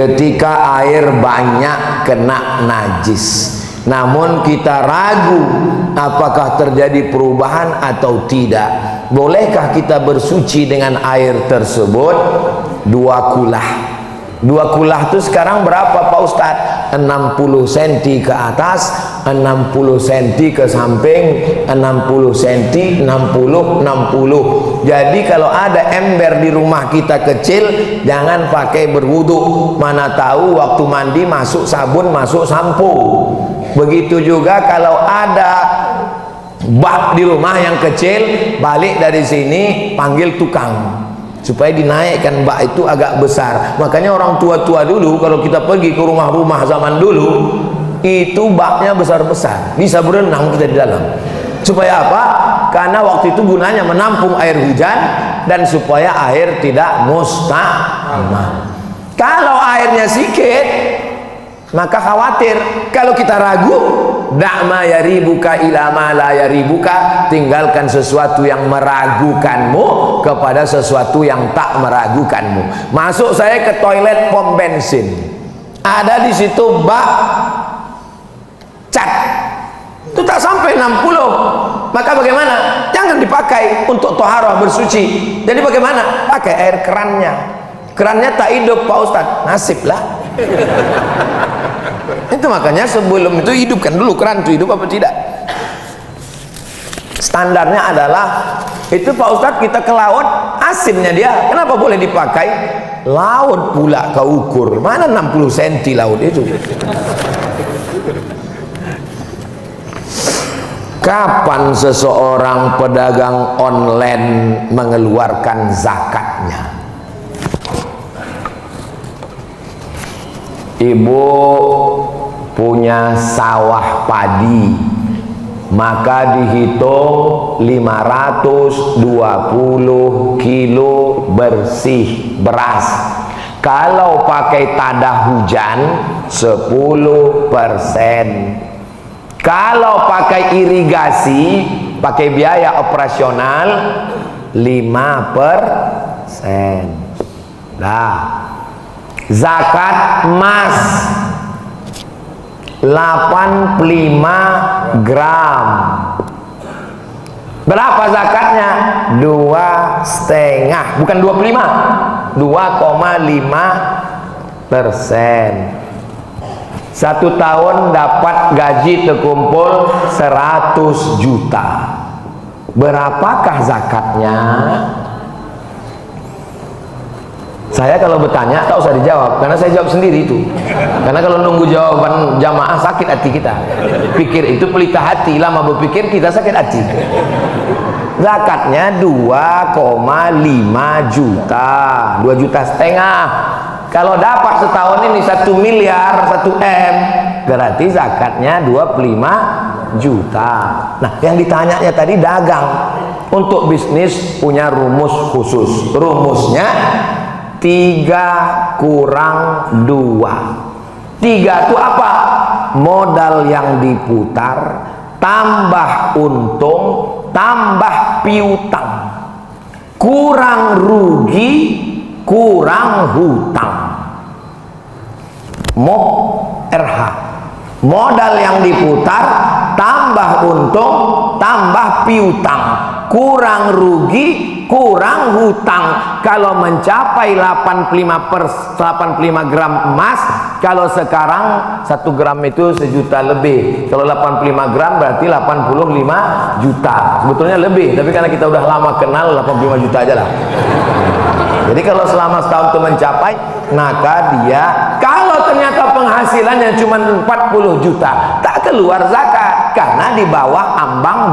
ketika air banyak kena najis, namun kita ragu apakah terjadi perubahan atau tidak, bolehkah kita bersuci dengan air tersebut? 2 kulah. 2 kulah itu sekarang berapa Pak Ustadz? 60 cm ke atas, 60 cm ke samping, 60 cm, 60, 60. Jadi kalau ada ember di rumah kita kecil, jangan pakai berwudu. Mana tahu waktu mandi masuk sabun, masuk sampo. Begitu juga kalau ada bak di rumah yang kecil, balik dari sini panggil tukang supaya dinaikkan bak itu agak besar. Makanya orang tua-tua dulu kalau kita pergi ke rumah-rumah zaman dulu, itu baknya besar-besar, bisa berenang kita di dalam. Supaya apa? Karena waktu itu gunanya menampung air hujan dan supaya air tidak musta'mal. Kalau airnya sedikit, maka khawatir. Kalau kita ragu, da'ma yaribuka ila ma la yaribuka, tinggalkan sesuatu yang meragukanmu kepada sesuatu yang tak meragukanmu. Masuk saya ke toilet pom bensin, ada di situ bak cat, itu tak sampai 60, maka bagaimana? Jangan dipakai untuk toharoh bersuci. Jadi bagaimana? Pakai air kerannya. Kerannya tak hidup Pak Ustadz, nasib lah. Itu makanya sebelum itu hidupkan dulu keran itu hidup apa tidak. Standarnya adalah itu Pak Ustadz, kita ke laut, asinnya dia kenapa boleh dipakai? Laut pula kau ukur, mana 60 cm laut itu. Kapan seseorang pedagang online mengeluarkan zakatnya? Ibu punya sawah padi, maka dihitung 520 kilo bersih beras. Kalau pakai tada hujan 10%. Kalau pakai irigasi, pakai biaya operasional 5%. Nah, zakat emas 85 gram. Berapa zakatnya? 2,5, bukan 25, 2,5%. 1 tahun dapat gaji terkumpul 100 juta. Berapakah zakatnya? Saya kalau bertanya tak usah dijawab, karena saya jawab sendiri itu. Karena kalau nunggu jawaban jamaah sakit hati kita. Pikir itu pelita hati, lama berpikir kita sakit hati. Zakatnya 2,5 juta, 2,5 juta. Kalau dapat setahun ini 1 miliar, 1 M, berarti zakatnya 25 juta. Nah, yang ditanyanya tadi dagang. Untuk bisnis punya rumus khusus. Rumusnya 3 kurang 2. 3 itu apa? Modal yang diputar tambah untung tambah piutang kurang rugi kurang hutang. RH, modal yang diputar tambah untung tambah piutang kurang rugi kurang hutang. Kalau mencapai 85 gram emas, kalau sekarang 1 gram itu 1 juta lebih. Kalau 85 gram berarti 85 juta. Sebetulnya lebih, tapi karena kita udah lama kenal 85 juta aja lah. Jadi kalau selama setahun itu mencapai, maka dia kalau ternyata penghasilannya cuma 40 juta, tak keluar zakat karena di bawah ambang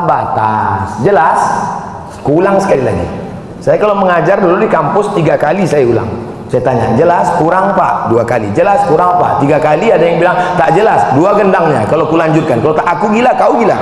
batas. Jelas? Kuulang sekali lagi. Saya kalau mengajar dulu di kampus 3 kali saya ulang. Saya tanya, jelas kurang Pak? 2 kali. Jelas kurang Pak? 3 kali. Ada yang bilang tak jelas, 2 gendangnya. Kalau kulanjutkan, kalau tak aku gila, kau gila.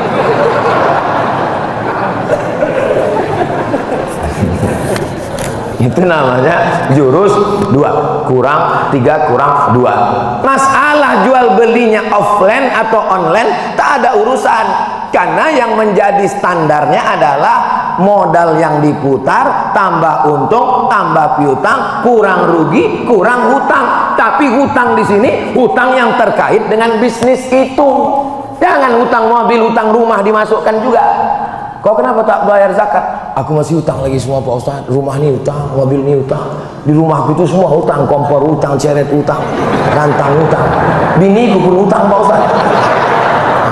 Itu namanya jurus 2 kurang 3 kurang 2. Masalah jual belinya offline atau online tak ada urusan, karena yang menjadi standarnya adalah modal yang diputar, tambah untung, tambah piutang, kurang rugi, kurang hutang. Tapi hutang di sini hutang yang terkait dengan bisnis itu. Jangan hutang mobil, hutang rumah dimasukkan juga. Kau kenapa tak bayar zakat? Aku masih hutang lagi semua Pak Ustaz. Rumah ini hutang, mobil ini hutang. Di rumahku itu semua hutang, kompor hutang, ceret hutang, rantang hutang. Biniku pun hutang Pak Ustaz.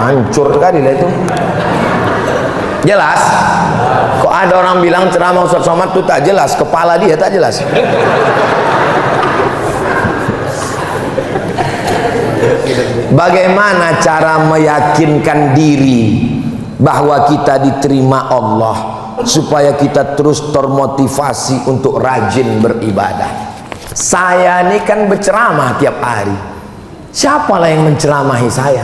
Hancur sekali lah itu. Jelas? Kok ada orang bilang ceramah Ustaz Somad itu tak jelas, kepala dia tak jelas. Bagaimana cara meyakinkan diri bahwa kita diterima Allah supaya kita terus termotivasi untuk rajin beribadah? Saya ini kan berceramah tiap hari. Siapalah yang menceramahi saya?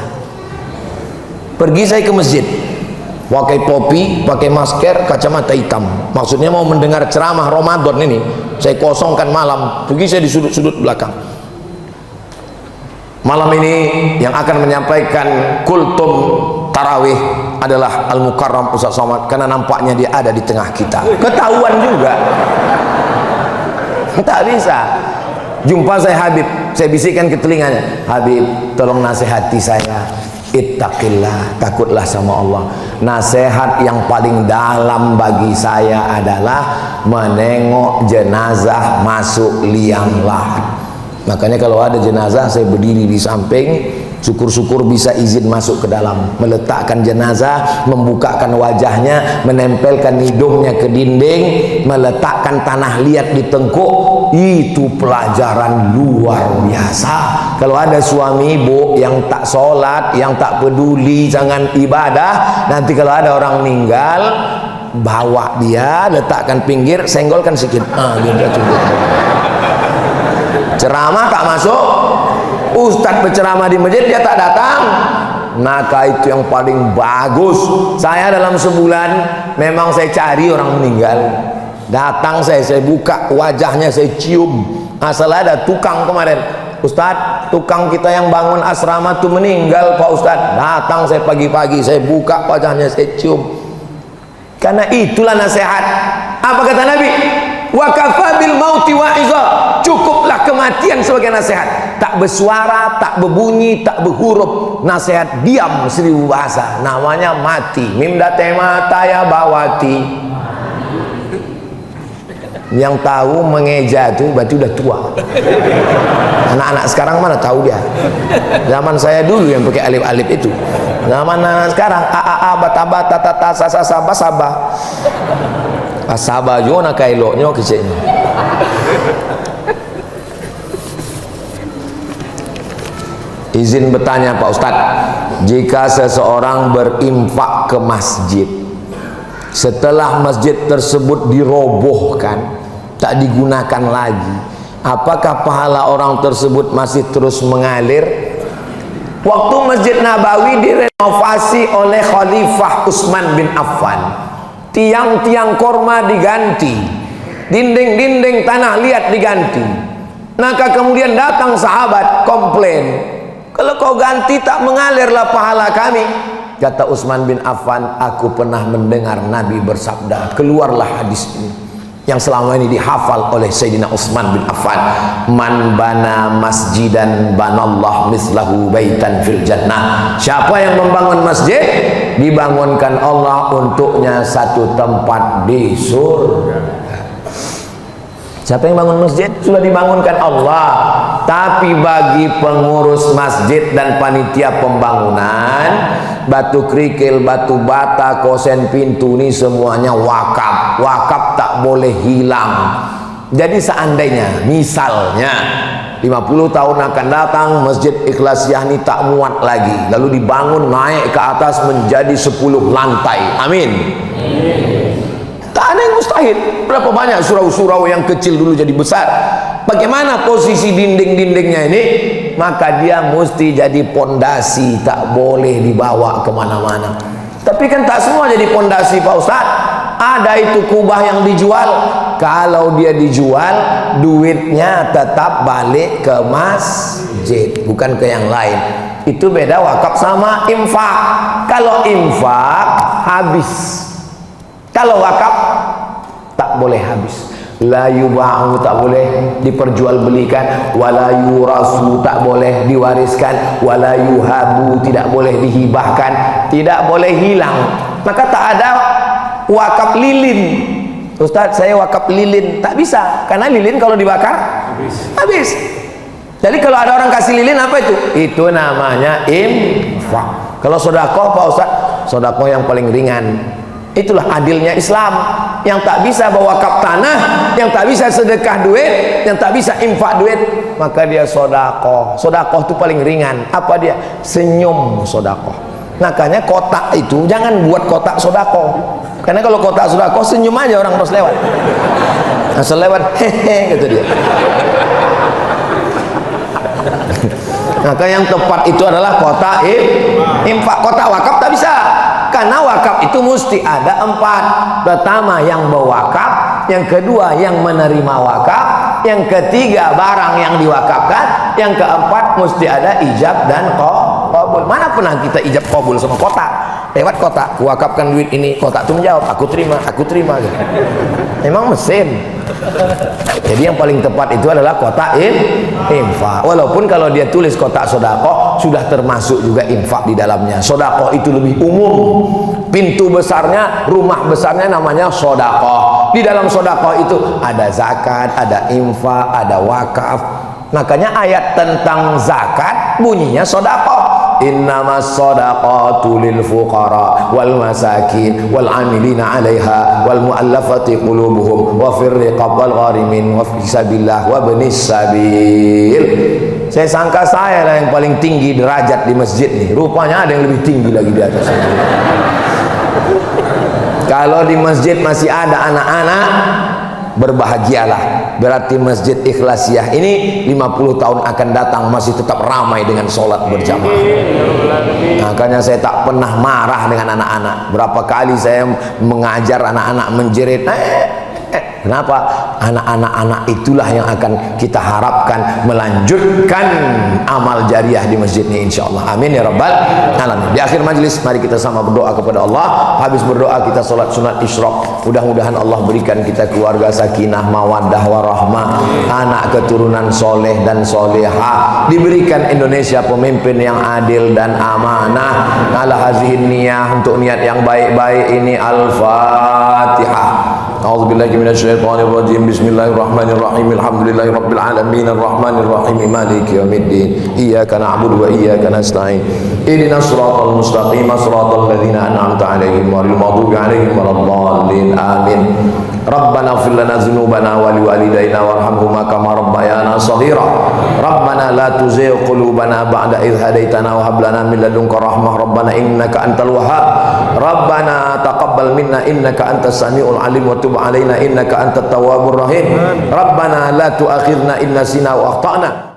Pergi saya ke masjid, pakai topi, pakai masker, kacamata hitam. Maksudnya mau mendengar ceramah Ramadan ini. Saya kosongkan malam, pergi saya di sudut-sudut belakang. Malam ini yang akan menyampaikan kultum tarawih adalah Al-Mukarram Ustaz Somad, karena nampaknya dia ada di tengah kita. Ketahuan juga. Tak bisa. Jumpa saya Habib, saya bisikkan ke telinganya, Habib tolong nasihati saya. Ittaqillah, takutlah sama Allah. Nasihat yang paling dalam bagi saya adalah menengok jenazah masuk liang lahat. Makanya kalau ada jenazah saya berdiri di samping, syukur-syukur bisa izin masuk ke dalam, meletakkan jenazah, membukakan wajahnya, menempelkan hidungnya ke dinding, meletakkan tanah liat di tengkuk. Itu pelajaran luar biasa. Kalau ada suami ibu yang tak sholat, yang tak peduli jangan ibadah, nanti kalau ada orang meninggal, bawa dia, letakkan pinggir, senggolkan sedikit, dia cukup. Ceramah tak masuk, ustadz berceramah di masjid dia tak datang. Maka itu yang paling bagus. Saya dalam sebulan memang saya cari orang meninggal, datang saya buka wajahnya, saya cium. Asal ada tukang kemarin, Ustadz, tukang kita yang bangun asrama tuh meninggal Pak Ustadz. Datang saya pagi-pagi, saya buka wajahnya, saya cium. Karena itulah nasihat. Apa kata Nabi? Wa kafa bil mauti wa'iza. Cukuplah kematian sebagai nasihat. Tak bersuara, tak berbunyi, tak berhuruf. Nasihat diam 1000 bahasa. Namanya mati. Mimda tema taya bawati. Yang tahu mengeja itu berarti udah tua. Anak-anak sekarang mana tahu dia. Zaman saya dulu yang pakai alif-alif itu. Zaman anak sekarang a bataba tatata sasaba saba. Asaba jo na kailoknya kecilnya. Izin bertanya Pak Ustadz, jika seseorang berinfak ke masjid, setelah masjid tersebut dirobohkan, tak digunakan lagi, apakah pahala orang tersebut masih terus mengalir? Waktu Masjid Nabawi direnovasi oleh Khalifah Utsman bin Affan, tiang-tiang korma diganti, dinding-dinding tanah liat diganti. Maka kemudian datang sahabat komplain, kalau kau ganti tak mengalirlah pahala kami. Kata Utsman bin Affan, aku pernah mendengar Nabi bersabda, keluarlah hadis ini yang selama ini dihafal oleh Sayyidina Utsman bin Affan, man bana masjidan banallah mislahu baitan fil jannah. Siapa yang membangun masjid, dibangunkan Allah untuknya satu tempat di surga. Siapa yang bangun masjid sudah dibangunkan Allah. Tapi bagi pengurus masjid dan panitia pembangunan, batu kerikil, batu bata, kosen pintu ini semuanya wakaf. Wakaf tak boleh hilang. Jadi seandainya misalnya 50 tahun akan datang Masjid Ikhlasiah ini tak muat lagi, lalu dibangun naik ke atas menjadi 10 lantai. Amin. Tak ada yang mustahil. Berapa banyak surau-surau yang kecil dulu jadi besar. Bagaimana posisi dinding-dindingnya ini? Maka dia mesti jadi pondasi, tak boleh dibawa kemana-mana. Tapi kan tak semua jadi pondasi Pak Ustadz. Ada itu kubah yang dijual. Kalau dia dijual, duitnya tetap balik ke masjid, bukan ke yang lain. Itu beda wakaf sama infak. Kalau infak habis, Kalau wakaf tak boleh habis. La yuba'u, tak boleh diperjualbelikan. Wala yurasu, tak boleh diwariskan. Wala yuhabu, tidak boleh dihibahkan, tidak boleh hilang. Maka tak ada wakaf lilin. Ustaz, saya wakaf lilin, tak bisa, karena lilin kalau dibakar habis. Jadi kalau ada orang kasih lilin, apa itu? Itu namanya infak. Kalau sedekah, Pak Ustaz, sedekah yang paling ringan. Itulah adilnya Islam. Yang tak bisa berwakaf tanah, yang tak bisa sedekah duit, yang tak bisa infak duit, maka dia sedekah. Sedekah itu paling ringan. Apa dia? Senyum sedekah. Makanya kotak itu jangan buat kotak sedekah. Karena kalau kotak sedekah, senyum aja orang terus lewat. Asal lewat, hehe, gitu dia. Maka yang tepat itu adalah kotak infak. Kotak wakaf tak bisa, karena wakaf itu mesti ada 4. Pertama yang berwakaf, yang kedua yang menerima wakaf, yang ketiga barang yang diwakafkan, yang keempat mesti ada ijab dan qabul. Mana pernah kita ijab qabul sama kotak? Lewat kotak, wakafkan duit ini, kotak itu menjawab, aku terima gitu. Memang mesin. Jadi yang paling tepat itu adalah kotak infak. Walaupun kalau dia tulis kotak sedekah, sudah termasuk juga infak di dalamnya. Sedekah itu lebih umum. Pintu besarnya, rumah besarnya namanya sedekah. Di dalam sedekah itu ada zakat, ada infak, ada wakaf. Makanya ayat tentang zakat bunyinya sedekah. Innamas shadaqatu lil fuqara wal masakin wal amilina 'alaiha wal mu'allafati qulubuhum wa fir riqab wal gharimin wa fi sabilillah wa ibnis sabil. Saya sangka saya lah yang paling tinggi derajat di masjid nih. Rupanya ada yang lebih tinggi lagi di atas saya. Kalau di masjid masih ada anak-anak, berbahagialah. Berarti Masjid Ikhlasiah ini 50 tahun akan datang masih tetap ramai dengan sholat berjamaah. Makanya saya tak pernah marah dengan anak-anak. Berapa kali saya mengajar anak-anak menjerit, kenapa? Anak-anak itulah yang akan kita harapkan melanjutkan amal jariah di masjid ini, insyaallah. Amin ya rabbal alamin. Di akhir majlis mari kita sama berdoa kepada Allah. Habis berdoa kita salat sunat isyraq. Mudah-mudahan Allah berikan kita keluarga sakinah, mawaddah warahmah, anak keturunan soleh dan soleha. Diberikan Indonesia pemimpin yang adil dan amanah. Ala hazihin niyah, untuk niat yang baik-baik ini. Al-Fatihah. A'udzubillahi minasyaitonir rajim. Bismillahirrahmanirrahim. Alhamdulillahirabbil alamin arrahmanir rahim maliki yaumiddin. Iyyaka na'budu wa iyyaka nasta'in. Ihdinas siratal mustaqim, siratal ladzina an'amta 'alaihim ghairil maghdubi 'alaihim waladdallin. Amin. Rabbana ighfir lana dzunubana wa liwalidayna warhamhuma kama rabbayana shaghira. Rabbana la tuzigh qulubana ba'da idh hadaitana wa hab lana min ladunka rahmah. Rabbana innaka antal wahhab. Rabbana taqabbal minna innaka antas samiul alim wa tub alaina innaka antat tawwabur rahim. Rabbana la tu'akhirna in nasina wa akhtana.